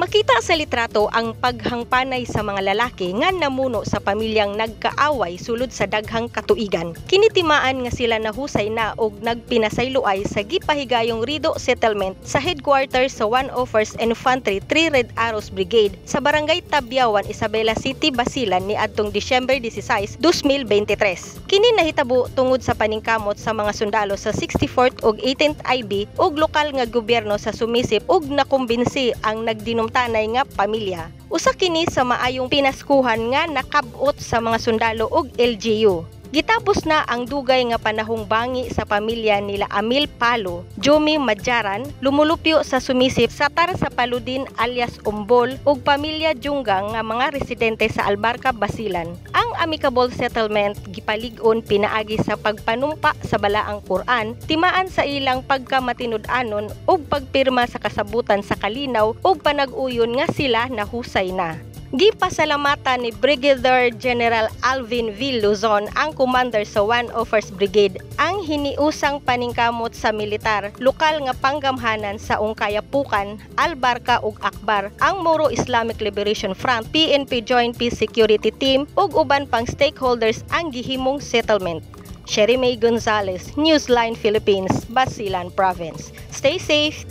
Makita sa litrato ang paghangpanay sa mga lalaki nga namuno sa pamilyang nagkaaway sulod sa daghang katuigan. Kinitimaan nga sila nahusay na og nagpinasayloay sa gipahigayong Rido Settlement sa headquarters sa 101st Infantry 3 Red Arrows Brigade sa Barangay Tabyawan, Isabela City, Basilan ni adtong Disyembre 16, 2023. Kini nahitabo tungod sa paningkamot sa mga sundalo sa 64th ug 18th IB ug lokal nga gobyerno sa sumisip ug nakumbinsi ang nagdinumtanay nga pamilya. Usa kini sa maayong pinaskuhan nga nakabot sa mga sundalo ug LGU. Gitapos na ang dugay nga panahong bangi sa pamilya nila Amil Palo, Jomi Madjaran, lumulupyo sa sumisip sa Tar sa Paludin alias Umbol ug pamilya Junggang nga mga residente sa Albarca, Basilan. Ang amicable settlement gipalig-on pinaagi sa pagpanumpa sa balaang Quran, timaan sa ilang pagkamatinud-anon ug pagpirma sa kasabutan sa kalinaw ug panag-uyon nga sila nahusay na. Gipasalamatan ni Brigadier General Alvin V. Luzon, ang commander sa 101st Brigade, ang hiniusang paningkamot sa militar, lokal nga panggamhanan sa Ungkayapukan, Albarca ug Akbar, ang Moro Islamic Liberation Front, PNP Joint Peace Security Team ug uban pang stakeholders ang gihimong settlement. Sherry May Gonzalez, Newsline Philippines, Basilan Province. Stay safe!